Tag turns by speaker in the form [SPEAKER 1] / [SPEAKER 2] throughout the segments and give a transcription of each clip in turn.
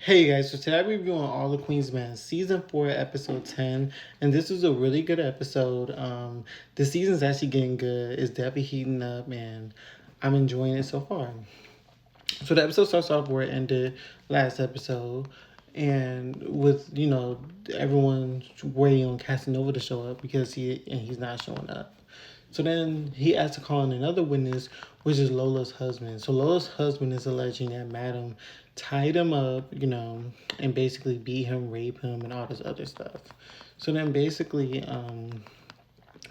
[SPEAKER 1] Hey guys, so today I'm reviewing All the Queen's Men, Season 4, Episode 10, and this is a really good episode. The season's actually getting good, it's definitely heating up, and I'm enjoying it so far. So the episode starts off where it ended last episode, and with, everyone waiting on Casanova to show up because he's not showing up. So then he asked to call in another witness, which is Lola's husband. So Lola's husband is alleging that Madam tied him up, and basically beat him, rape him, and all this other stuff. So then basically,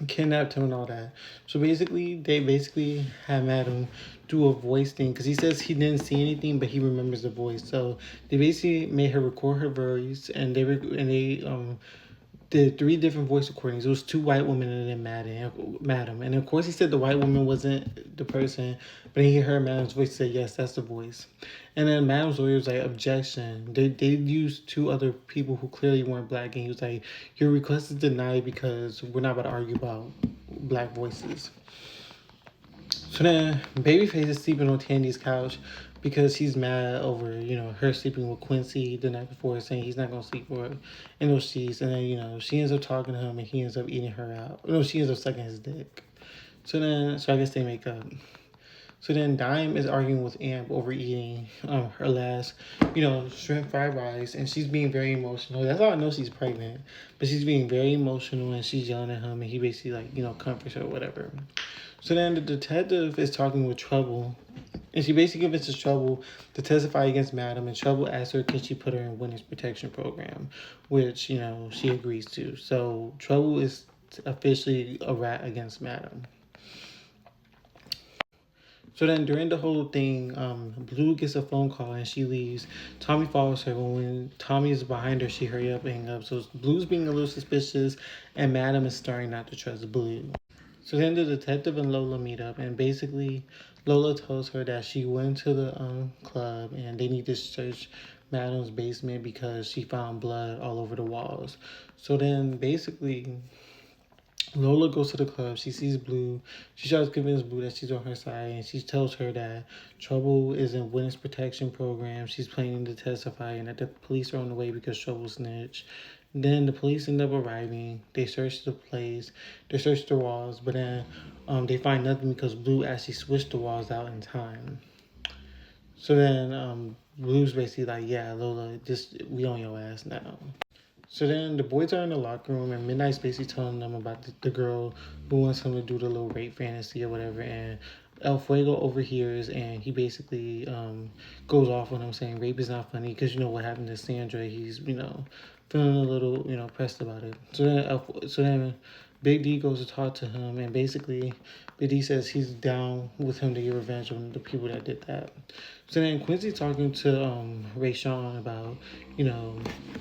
[SPEAKER 1] kidnapped him and all that. So basically, they basically had Madam do a voice thing because he says he didn't see anything, but he remembers the voice. So they basically made her record her voice, and they did three different voice recordings. It was two white women and then Madam. And of course, he said the white woman wasn't the person, but he heard Madam's voice say, yes, that's the voice. And then Madam's lawyer was like, objection. They used two other people who clearly weren't black, and he was like, your request is denied because we're not about to argue about black voices. So then Babyface is sleeping on Tandy's couch because he's mad over, her sleeping with Quincy the night before, saying he's not gonna sleep with her in those sheets. And then, she ends up talking to him and he ends up eating her out. No, she ends up sucking his dick. So I guess they make up. So then Dime is arguing with Amp over eating her last, shrimp fried rice, and she's being very emotional. That's how I know she's pregnant. But she's being very emotional and she's yelling at him, and he basically comforts her or whatever. So then the detective is talking with Trouble, and she basically convinces Trouble to testify against Madam, and Trouble asks her can she put her in Witness Protection Program, which, she agrees to. So Trouble is officially a rat against Madam. So then during the whole thing, Blue gets a phone call and she leaves. Tommy follows her, but when Tommy is behind her, she hurry up and hang up. So Blue's being a little suspicious, and Madam is starting not to trust Blue. So then the detective and Lola meet up, and basically Lola tells her that she went to the club and they need to search Madam's basement because she found blood all over the walls. So then basically Lola goes to the club. She sees Blue. She tries to convince Blue that she's on her side, and she tells her that Trouble is in Witness Protection Program. She's planning to testify, and that the police are on the way because Trouble snitched. Then the police end up arriving. They search the place. They search the walls, but then they find nothing because Blue actually switched the walls out in time. So then Blue's basically like, yeah, Lola, we on your ass now. So then the boys are in the locker room, and Midnight's basically telling them about the girl who wants him to do the little rape fantasy or whatever. And El Fuego overhears, and he basically goes off on him saying rape is not funny because you know what happened to Sandra. He's feeling a little pressed about it. So then Big D goes to talk to him, and basically Big D says he's down with him to get revenge on the people that did that. So then Quincy talking to Ray Sean about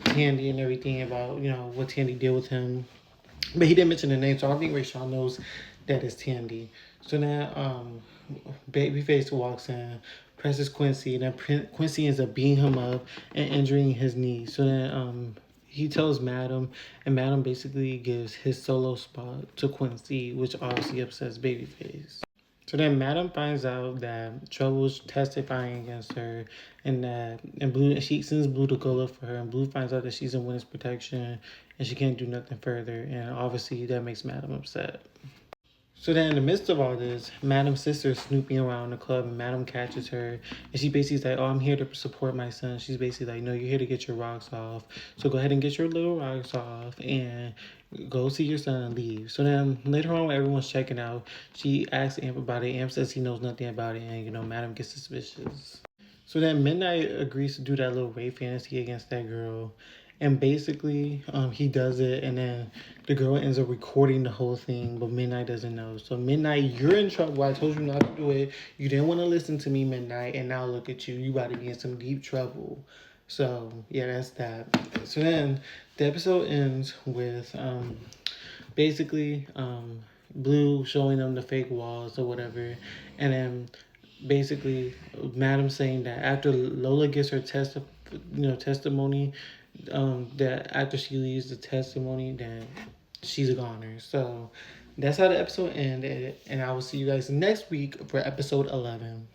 [SPEAKER 1] Tandy and everything, about what Tandy did with him, but he didn't mention the name, so I don't think Ray Sean knows that it's Tandy. So now Babyface walks in, presses Quincy, and then Quincy ends up beating him up and injuring his knee. So then he tells Madam, and Madam basically gives his solo spot to Quincy, which obviously upsets Babyface. So then Madam finds out that Trouble's testifying against her, and she sends Blue to go look for her, and Blue finds out that she's in witness protection and she can't do nothing further, and obviously that makes Madam upset. So then in the midst of all this, Madam's sister is snooping around the club, and Madam catches her, and she basically is like, oh, I'm here to support my son. She's basically like, no, you're here to get your rocks off. So go ahead and get your little rocks off and go see your son and leave. So then later on when everyone's checking out, she asks Amp about it. Amp says he knows nothing about it, and Madam gets suspicious. So then Midnight agrees to do that little rape fantasy against that girl. And basically, he does it, and then the girl ends up recording the whole thing, but Midnight doesn't know. So Midnight, you're in trouble. I told you not to do it. You didn't want to listen to me, Midnight, and now look at you. You about to be in some deep trouble. So yeah, that's that. So then the episode ends with basically Blue showing them the fake walls or whatever, and then basically Madam saying that after Lola gets her testimony, that after she leaves the testimony, then she's a goner. So that's how the episode ended, and I will see you guys next week for episode 11.